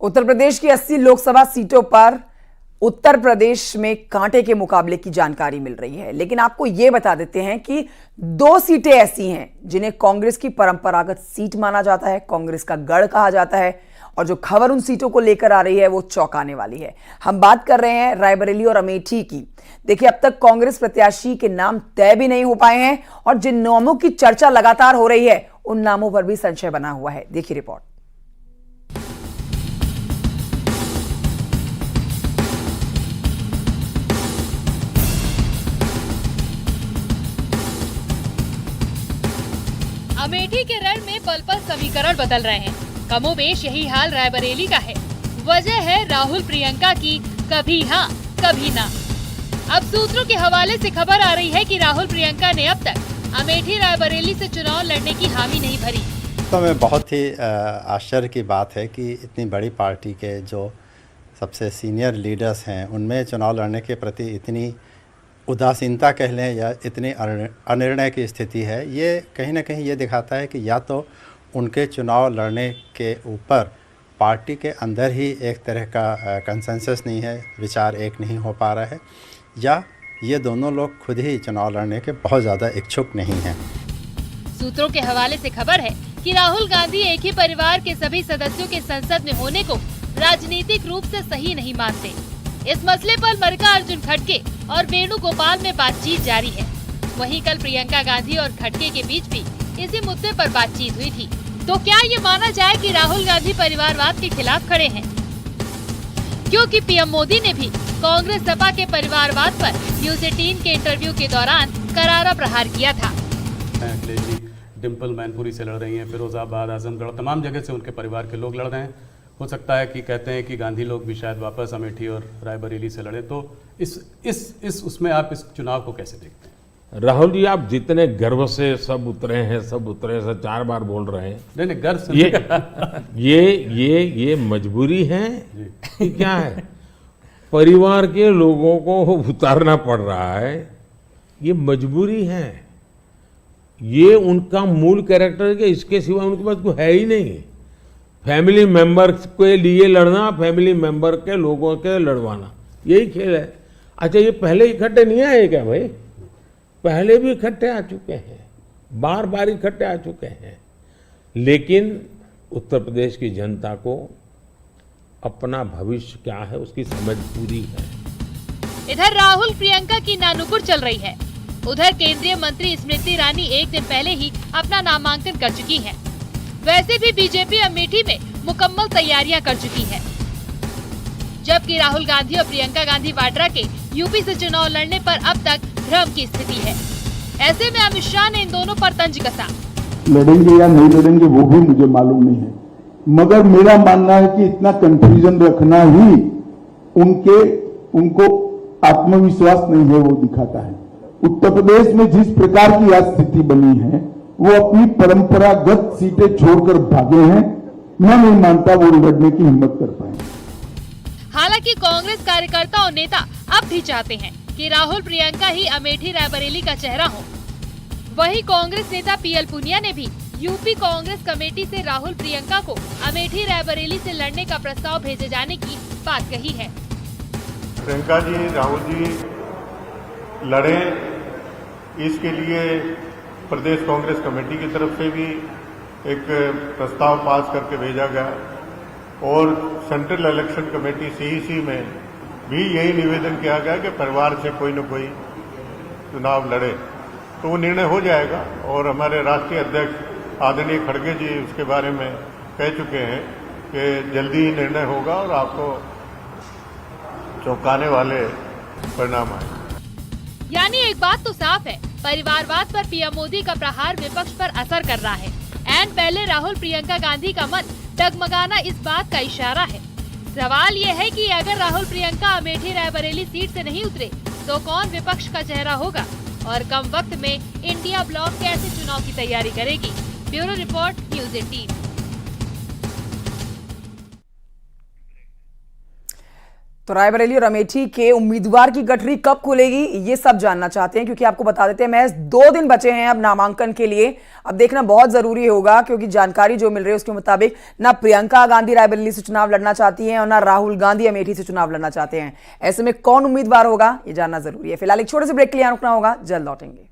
उत्तर प्रदेश की 80 लोकसभा सीटों पर उत्तर प्रदेश में कांटे के मुकाबले की जानकारी मिल रही है। लेकिन आपको यह बता देते हैं कि 2 सीटें ऐसी हैं जिन्हें कांग्रेस की परंपरागत सीट माना जाता है, कांग्रेस का गढ़ कहा जाता है, और जो खबर उन सीटों को लेकर आ रही है वो चौंकाने वाली है। हम बात कर रहे हैं रायबरेली और अमेठी की। देखिए, अब तक कांग्रेस प्रत्याशी के नाम तय भी नहीं हो पाए हैं और जिन नामों की चर्चा लगातार हो रही है उन नामों पर भी संशय बना हुआ है। देखिए रिपोर्ट। अमेठी के रण में पल पल समीकरण बदल रहे हैं। कमोबेश यही हाल रायबरेली का है। वजह है राहुल प्रियंका की कभी हाँ कभी ना। अब सूत्रों के हवाले से खबर आ रही है कि राहुल प्रियंका ने अब तक अमेठी रायबरेली से चुनाव लड़ने की हामी नहीं भरी। तो में बहुत ही आश्चर्य की बात है कि इतनी बड़ी पार्टी के जो सबसे सीनियर लीडर्स हैं उनमें चुनाव लड़ने के प्रति इतनी उदासीनता कह लें या इतनी अनिर्णय की स्थिति है। ये कहीं ना कहीं ये दिखाता है कि या तो उनके चुनाव लड़ने के ऊपर पार्टी के अंदर ही एक तरह का कंसेंसस नहीं है, विचार एक नहीं हो पा रहा है, या ये दोनों लोग खुद ही चुनाव लड़ने के बहुत ज़्यादा इच्छुक नहीं हैं। सूत्रों के हवाले से खबर है कि राहुल गांधी एक ही परिवार के सभी सदस्यों के संसद में होने को राजनीतिक रूप से सही नहीं मानते। इस मसले पर मल्लिकार्जुन खड़गे और वेणुगोपाल में बातचीत जारी है। वहीं कल प्रियंका गांधी और खड़गे के बीच भी इसी मुद्दे पर बातचीत हुई थी। तो क्या ये माना जाए कि राहुल गांधी परिवारवाद के खिलाफ खड़े हैं? क्योंकि पीएम मोदी ने भी कांग्रेस सपा के परिवारवाद पर न्यूज़ 18 के इंटरव्यू के दौरान करारा प्रहार किया था। डिम्पल मैनपुरी से लड़ रही हैं, फिरोजाबाद, आजमगढ़, तमाम जगह से उनके परिवार के लोग लड़ रहे हैं। हो सकता है कि कहते हैं कि गांधी लोग भी शायद वापस अमेठी और रायबरेली से लड़े। तो उसमें आप इस चुनाव को कैसे देखते हैं? राहुल जी, आप जितने गर्व से सब उतरे हैं 4 बार बोल रहे हैं। नहीं गर्व ये मजबूरी है कि क्या है? परिवार के लोगों को उतारना पड़ रहा है, ये मजबूरी है। ये उनका मूल कैरेक्टर के इसके सिवा उनके पास कोई है ही नहीं। फैमिली मेंबर के लिए लड़ना, फैमिली मेंबर के लोगों के लड़वाना, यही खेल है। अच्छा, ये पहले इकट्ठे नहीं आए क्या भाई? पहले भी इकट्ठे आ चुके हैं, बार बार इकट्ठे आ चुके हैं। लेकिन उत्तर प्रदेश की जनता को अपना भविष्य क्या है उसकी समझ पूरी है। इधर राहुल प्रियंका की नानुकुर चल रही है। उधर केंद्रीय मंत्री स्मृति ईरानी एक दिन पहले ही अपना नामांकन कर चुकी हैं। वैसे भी बीजेपी अमेठी में मुकम्मल तैयारियां कर चुकी है, जबकि राहुल गांधी और प्रियंका गांधी वाड्रा के यूपी से चुनाव लड़ने पर अब तक भ्रम की स्थिति है। ऐसे में अमित शाह ने इन दोनों पर तंज कसा। लड़ेंगे या नहीं लड़ेंगे वो भी मुझे मालूम नहीं है, मगर मेरा मानना है कि इतना कंफ्यूजन रखना ही उनको आत्मविश्वास नहीं है वो दिखाता है। उत्तर प्रदेश में जिस प्रकार की आज स्थिति बनी है, वो अपनी परंपरागत सीटें छोड़कर भागे हैं। मैं नहीं मानता वो लड़ने की हिम्मत कर पाए। हालांकि कांग्रेस कार्यकर्ता और नेता अब भी चाहते हैं कि राहुल प्रियंका ही अमेठी रायबरेली का चेहरा हो। वहीं कांग्रेस नेता पीएल पुनिया ने भी यूपी कांग्रेस कमेटी से राहुल प्रियंका को अमेठी रायबरेली से लड़ने का प्रस्ताव भेजे जाने की बात कही है। प्रियंका जी, राहुल जी लड़े, इसके लिए प्रदेश कांग्रेस कमेटी की तरफ से भी एक प्रस्ताव पास करके भेजा गया और सेंट्रल इलेक्शन कमेटी सीईसी में भी यही निवेदन किया गया कि परिवार से कोई न कोई चुनाव लड़े, तो वो निर्णय हो जाएगा। और हमारे राष्ट्रीय अध्यक्ष आदरणीय खड़गे जी उसके बारे में कह चुके हैं कि जल्दी ही निर्णय होगा और आपको चौंकाने वाले परिणाम आए। यानी एक बात तो साफ है, परिवारवाद पर पीएम मोदी का प्रहार विपक्ष पर असर कर रहा है। एंड पहले राहुल प्रियंका गांधी का मन डगमगाना इस बात का इशारा है। सवाल ये है कि अगर राहुल प्रियंका अमेठी रायबरेली सीट से नहीं उतरे तो कौन विपक्ष का चेहरा होगा और कम वक्त में इंडिया ब्लॉक कैसे चुनाव की तैयारी करेगी? Bureau report, news 18। तो रायबरेली और अमेठी के उम्मीदवार की गठरी कब खुलेगी, ये सब जानना चाहते हैं, क्योंकि आपको बता देते हैं महज 2 दिन बचे हैं अब नामांकन के लिए। अब देखना बहुत जरूरी होगा, क्योंकि जानकारी जो मिल रही है उसके मुताबिक ना प्रियंका गांधी रायबरेली से चुनाव लड़ना चाहती हैं और ना राहुल गांधी अमेठी से चुनाव लड़ना चाहते हैं। ऐसे में कौन उम्मीदवार होगा, ये जानना जरूरी है। फिलहाल एक छोटे से ब्रेक के लिए रुकना होगा, जल्द लौटेंगे।